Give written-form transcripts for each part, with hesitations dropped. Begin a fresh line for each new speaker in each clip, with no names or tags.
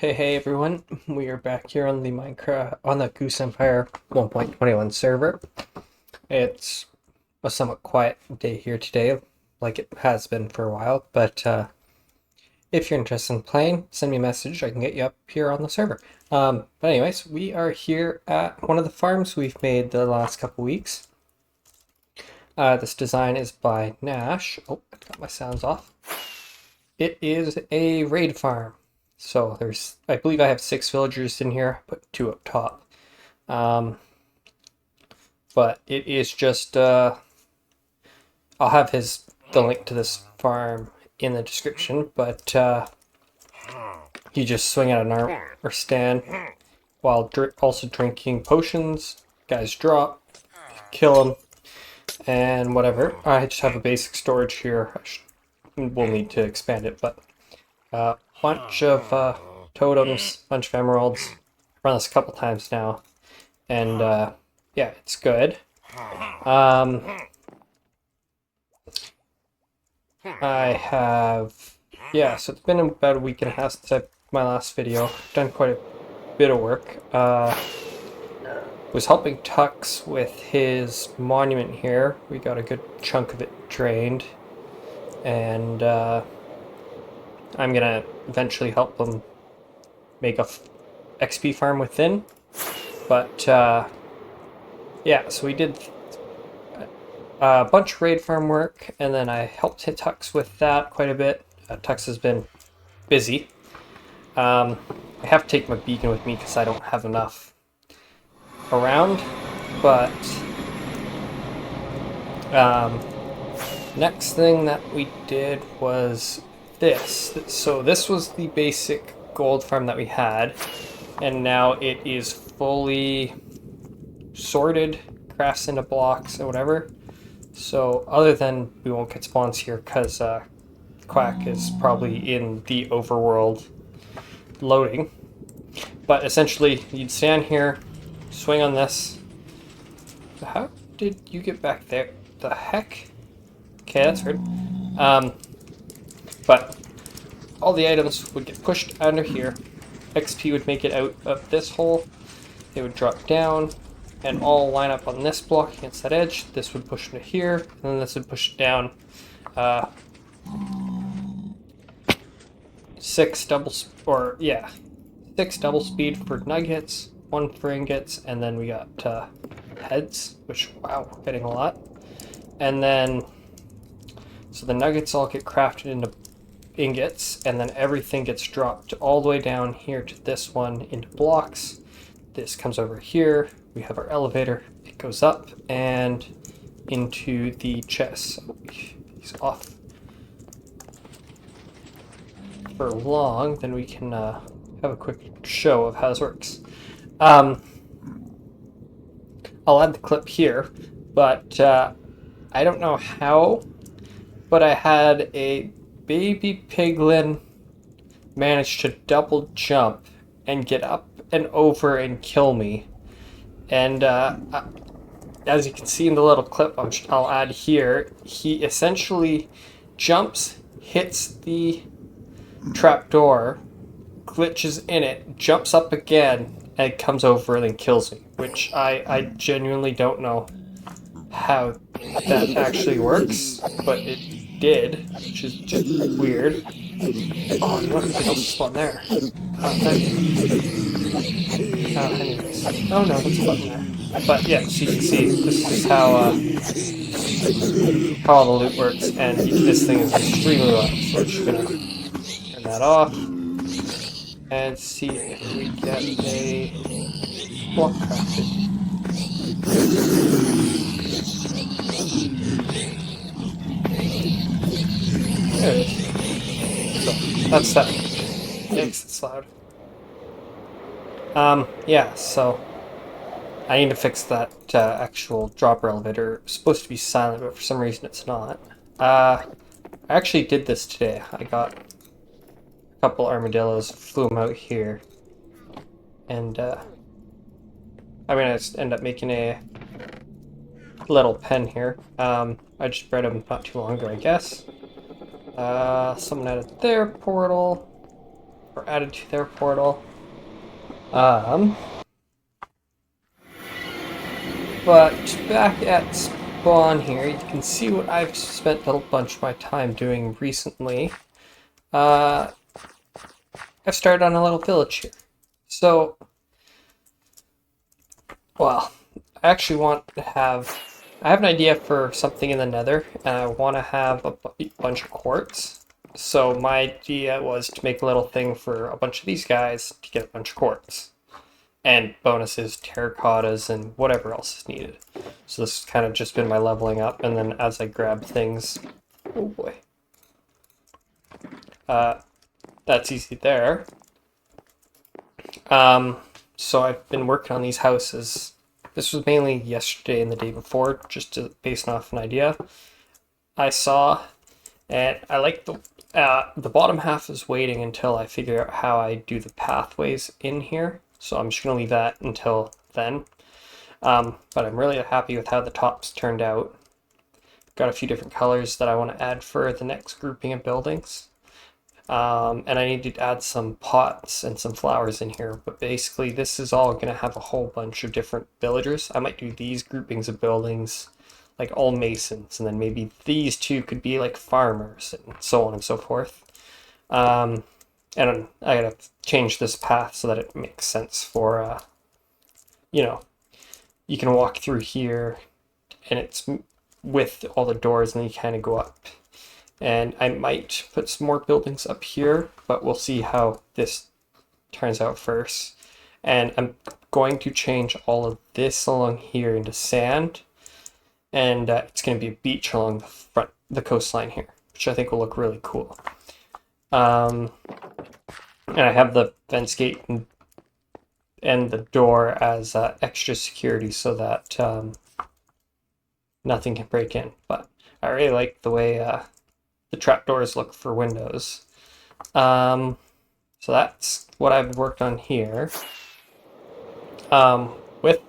Hey everyone, we are back here on the Minecraft on the Goose Empire 1.21 server. It's a somewhat quiet day here today, like it has been for a while, but if you're interested in playing, send me a message. I can get you up here on the server. But anyways, we are here at one of the farms we've made the last couple weeks. This design is by Nash. Oh, I got my sounds off. It is a raid farm. So I believe I have 6 villagers in here, put 2 up top. But it is just, I'll have the link to this farm in the description, but you just swing at an arm or stand while also drinking potions. Guys drop, kill them, and whatever. I just have a basic storage here. We'll need to expand it, but bunch of totems, bunch of emeralds. Run this a couple times now, and yeah, it's good. I have, yeah, so it's been about a week and a half since my last video. I've done quite a bit of work. Was helping Tux with his monument here. We got a good chunk of it drained, and I'm gonna eventually help them make a XP farm within. But yeah, so we did a bunch of raid farm work, and then I helped hit Tux with that quite a bit. Tux has been busy. I have to take my beacon with me because I don't have enough around, but next thing that we did was this. So this was the basic gold farm that we had, and now it is fully sorted, crafts into blocks or whatever. So other than we won't get spawns here because Quack is probably in the overworld loading. But essentially, you'd stand here, swing on this. How did you get back there? The heck? Okay, that's weird. But all the items would get pushed under here. XP would make it out of this hole. They would drop down and all line up on this block against that edge. This would push into here, and then this would push down. 6 double speed for nuggets, 1 for ingots, and then we got heads, which, wow, we're getting a lot. And then, so the nuggets all get crafted into ingots, and then everything gets dropped all the way down here to this one into blocks. This comes over here. We have our elevator. It goes up and into the chest. So he's off for long, then we can have a quick show of how this works. I'll add the clip here, but I don't know how, but I had a baby piglin manage to double jump and get up and over and kill me. And as you can see in the little clip I'll add here, he essentially jumps, hits the trapdoor, glitches in it, jumps up again, and comes over and then kills me, which I genuinely don't know how that actually works, but it did, which is just weird. Oh, you want to spawn there? Anyways. Oh no, that's a button there. But yeah, so you can see, this is how all the loot works, and this thing is extremely loud, so we're just gonna turn that off, and see if we get a block crafted. There it is. So, that's that. Yikes, it's loud. Yeah, so I need to fix that actual dropper elevator. It's supposed to be silent, but for some reason it's not. I actually did this today. I got a couple armadillos, flew them out here, and I'm gonna end up making a little pen here. I just bred them not too long ago, I guess. Someone added their portal. or added to their portal. Um, but back at spawn here, you can see what I've spent a bunch of my time doing recently. I've started on a little village here. So, well, I actually want to have... I have an idea for something in the nether, and I want to have a bunch of quartz. So my idea was to make a little thing for a bunch of these guys to get a bunch of quartz. And bonuses, terracottas, and whatever else is needed. So this has kind of just been my leveling up, and then as I grab things... Oh boy. That's easy there. So I've been working on these houses. This was mainly yesterday and the day before, just based off an idea I saw. And I like the bottom half is waiting until I figure out how I do the pathways in here. So I'm just going to leave that until then. But I'm really happy with how the tops turned out. Got a few different colors that I want to add for the next grouping of buildings. And I need to add some pots and some flowers in here. But basically this is all going to have a whole bunch of different villagers. I might do these groupings of buildings like all masons, and then maybe these two could be like farmers, and so on and so forth. And I gotta change this path so that it makes sense for, you know, you can walk through here, and it's with all the doors, and then you kind of go up. And I might put some more buildings up here, but we'll see how this turns out first. And I'm going to change all of this along here into sand. And it's going to be a beach along the coastline here, which I think will look really cool. And I have the fence gate and the door as extra security so that nothing can break in. But I really like the way the trapdoors look for windows. So that's what I've worked on here. With a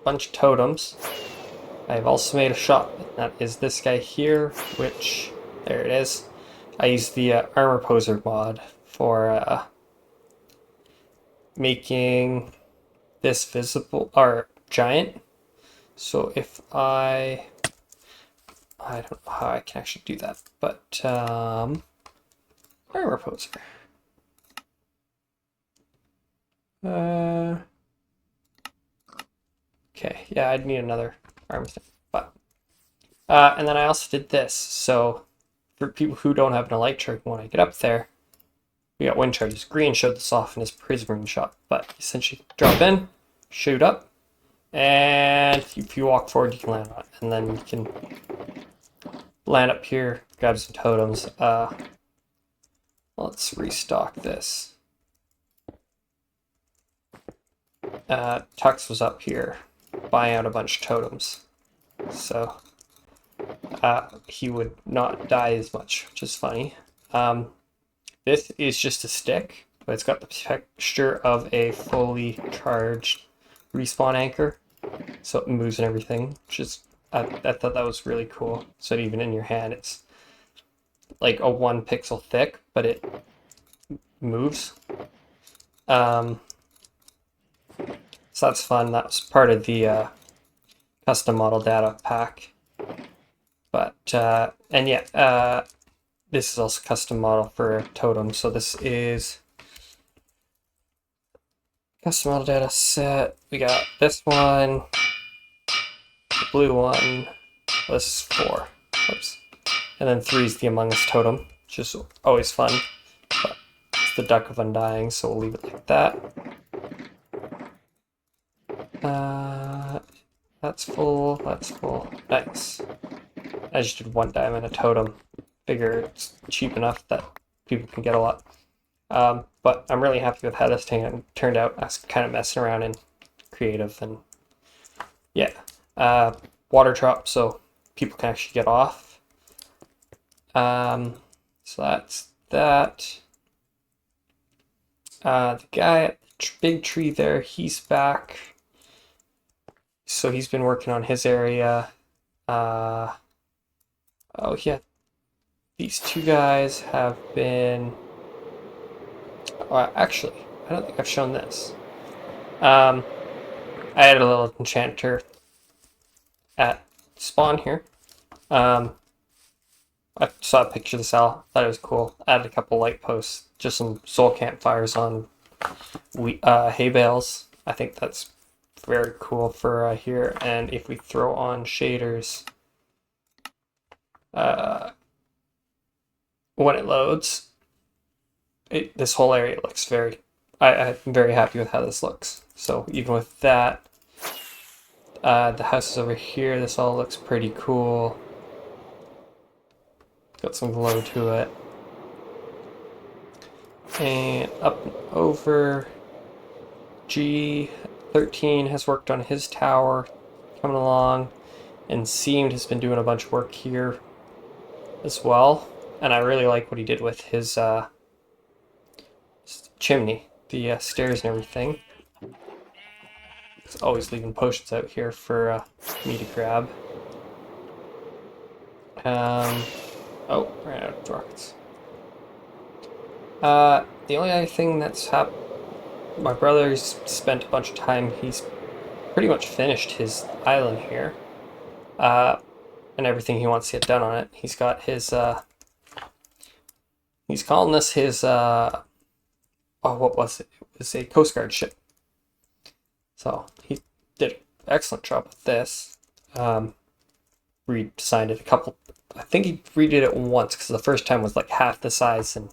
bunch of totems. I've also made a shop. That is this guy here, which, there it is. I used the armor poser mod for making this visible, or giant. So if I don't know how I can actually do that, but armor poser. Okay, yeah, I'd need another armor thing, but and then I also did this. So for people who don't have an elytra, when I get up there, we got wind charges. Green showed this off in his prismarine shot, but essentially drop in, shoot up, and if you walk forward, you can land on it, and then you can land up here, grab some totems. Let's restock this. Tux was up here buying out a bunch of totems, so he would not die as much, which is funny. This is just a stick, but it's got the texture of a fully charged respawn anchor, so it moves and everything, which is, I thought that was really cool. So even in your hand, it's like a 1 pixel thick, but it moves. So that's fun. That was part of the custom model data pack. But, and yeah, this is also custom model for Totem. So this is custom model data set. We got this one, the blue one. This is 4. Oops. And then 3 is the Among Us totem, which is always fun. But it's the Duck of Undying, so we'll leave it like that. That's full, that's full. Nice. I just did 1 diamond a totem. Figure it's cheap enough that people can get a lot. But I'm really happy with how this thing turned out. I was kind of messing around in creative, and yeah. Water drop so people can actually get off. So that's that. The guy at the big tree there, he's back. So he's been working on his area. Oh yeah, these 2 guys have been Actually, I don't think I've shown this. I had a little enchanter at spawn here. I saw a picture of this owl. Thought it was cool. Added a couple light posts, just some soul campfires on hay bales. I think that's very cool for here. And if we throw on shaders, when it loads, this whole area looks very. I'm very happy with how this looks. So even with that, the house is over here. This all looks pretty cool. Got some glow to it. And up and over, G13 has worked on his tower, coming along, and Seamed has been doing a bunch of work here as well. And I really like what he did with his chimney, the stairs and everything. He's always leaving potions out here for me to grab. Oh, ran out of rockets. The only other thing that's happened, my brother's spent a bunch of time, he's pretty much finished his island here. And everything he wants to get done on it. He's got his, he's calling this his, oh, what was it? It was a Coast Guard ship. So, he did an excellent job with this. Redesigned it a couple, I think he redid it once, because the first time was like half the size, and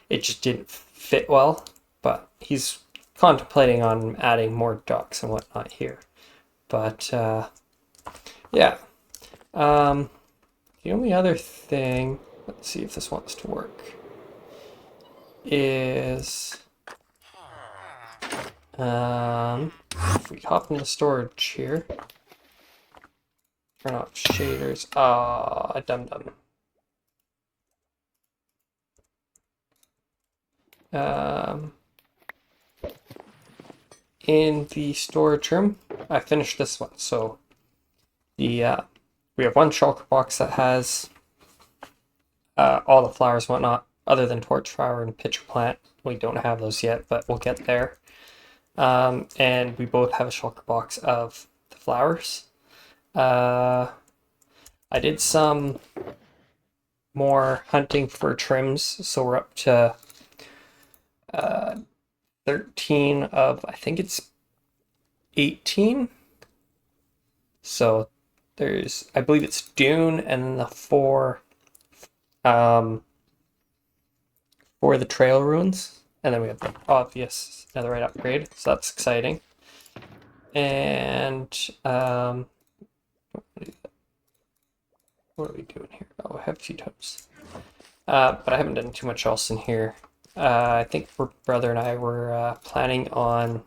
it just didn't fit well, but he's contemplating on adding more docks and whatnot here. But, yeah. The only other thing, let's see if this wants to work, is, if we hop into storage here, turn off shaders, dum-dum. In the storage room, I finished this one. So we have one shulker box that has all the flowers and whatnot, other than torch flower and pitcher plant. We don't have those yet, but we'll get there. And we both have a shulker box of the flowers. I did some more hunting for trims, so we're up to 13 of, I think it's 18. So there's, I believe it's Dune, and then the four for the trail ruins, and then we have the obvious netherite upgrade, so that's exciting. And what are we doing here? Oh, I have a few totems, but I haven't done too much else in here. I think brother and I were planning on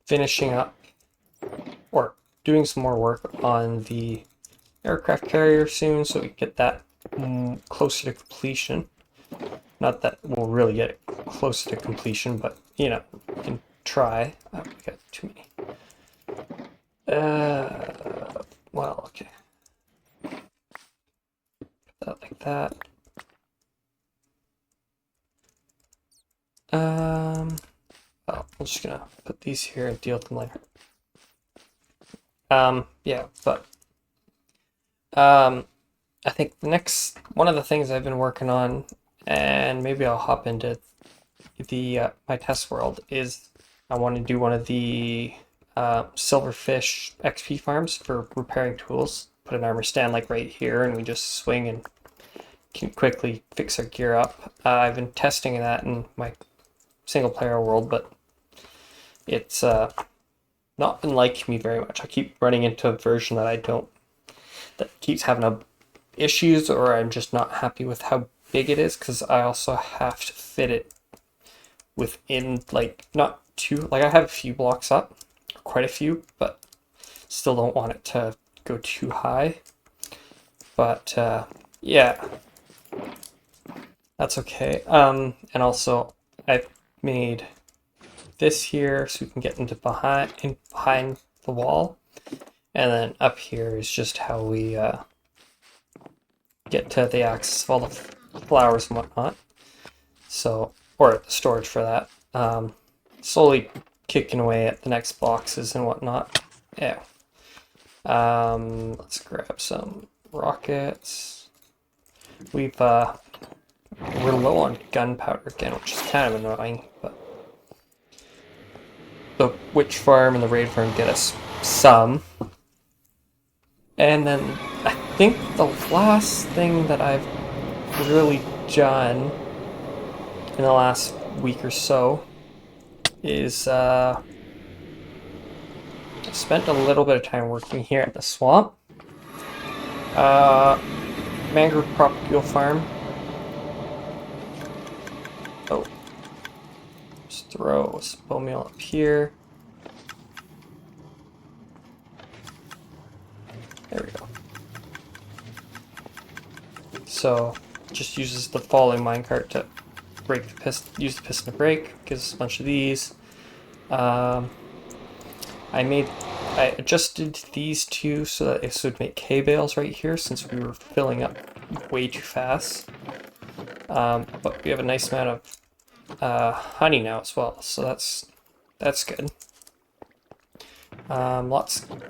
finishing up or doing some more work on the aircraft carrier soon, so we get that closer to completion. Not that we'll really get it closer to completion, but you know, we can try. Oh, we got too many. Well, okay. Put that like that. Well, I'm just gonna put these here and deal with them later. Yeah, but I think the next one of the things I've been working on, and maybe I'll hop into the my test world, is I want to do one of the silverfish XP farms for repairing tools. Put an armor stand like right here, and we just swing and can quickly fix our gear up. I've been testing that in my single player world, but it's not been liking me very much. I keep running into a version that that keeps having issues, or I'm just not happy with how big it is, because I also have to fit it within, like, not too, like, I have a few blocks up, quite a few, but still don't want it to go too high. But yeah, that's okay. And also I've made this here so we can get into behind the wall, and then up here is just how we get to the access of all the flowers and whatnot. So, or the storage for that. Slowly kicking away at the next boxes and whatnot. Yeah. Let's grab some rockets. We're low on gunpowder again, which is kind of annoying, but the witch farm and the raid farm get us some. And then I think the last thing that I've really done in the last week or so is I spent a little bit of time working here at the swamp. Mangrove propagule farm. Oh, just throw some bone meal up here. There we go. So just uses the falling minecart to break the piston, use the piston to break. Gives us a bunch of these. I adjusted these two so that it would make hay bales right here since we were filling up way too fast. But we have a nice amount of honey now as well, so that's good. Lots of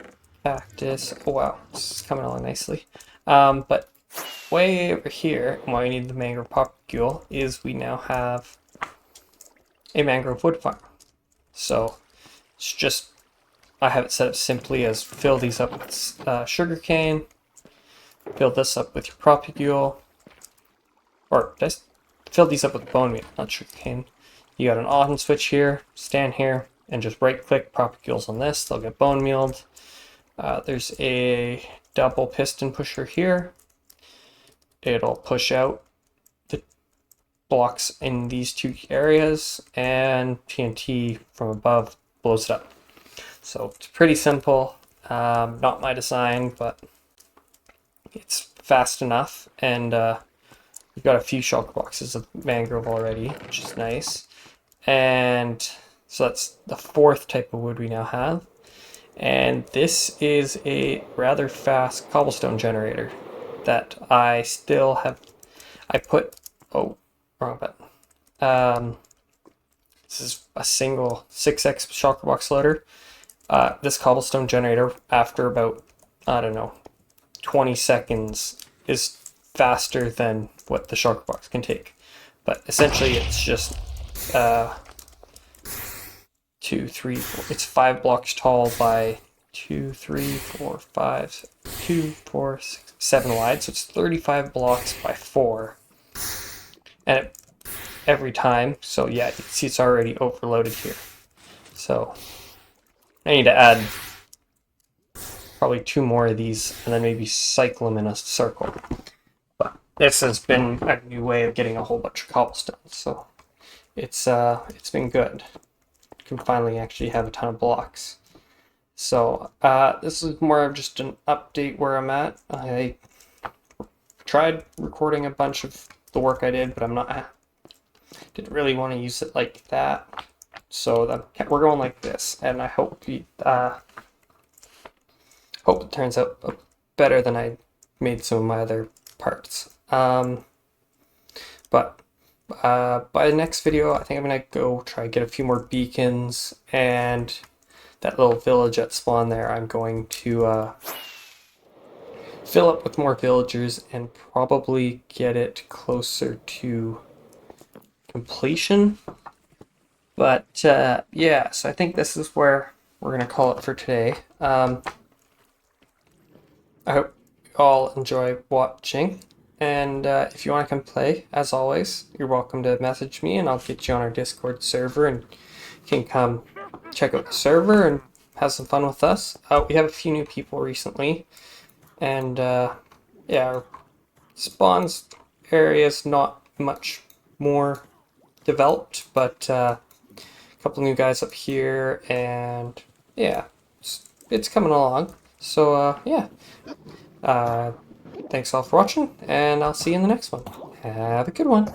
cactus. Oh wow, this is coming along nicely. But way over here, and why we need the mangrove propagule is we now have a mangrove wood farm. So it's just, I have it set up simply as fill these up with sugarcane, fill this up with your propagule, or just fill these up with bone meal, not sugarcane. You got an on switch here, stand here, and just right click propagules on this, they'll get bone mealed. There's a double piston pusher here. It'll push out the blocks in these two areas, and TNT from above blows it up. So it's pretty simple. Not my design, but it's fast enough. And we've got a few shulker boxes of mangrove already, which is nice. And so that's the fourth type of wood we now have. And this is a rather fast cobblestone generator that I still have. Oh, wrong button. This is a single 6x shulker box loader. This cobblestone generator, after about, I don't know, 20 seconds, is faster than what the shulker box can take. But essentially it's just 2, 3, 4. It's 5 blocks tall by 2, 3, 4, 5, 2, 4, 6, 7 wide. So it's 35 blocks by 4. And every time. So yeah, you can see it's already overloaded here. So I need to add probably 2 more of these and then maybe cycle them in a circle. But this has been a new way of getting a whole bunch of cobblestone. So it's been good. Can finally actually have a ton of blocks. So this is more of just an update where I'm at. I tried recording a bunch of the work I did, but didn't really want to use it like that. So we're going like this, and I hope hope it turns out better than I made some of my other parts. But by the next video, I think I'm gonna go try to get a few more beacons, and that little village at spawn there, I'm going to fill up with more villagers and probably get it closer to completion. But yeah, so I think this is where we're gonna call it for today. I hope you all enjoy watching. And if you want to come play, as always, you're welcome to message me and I'll get you on our Discord server and you can come check out the server and have some fun with us. We have a few new people recently, and yeah, our spawns area is not much more developed, but a couple new guys up here, and yeah, it's coming along. So yeah. Thanks all for watching, and I'll see you in the next one. Have a good one.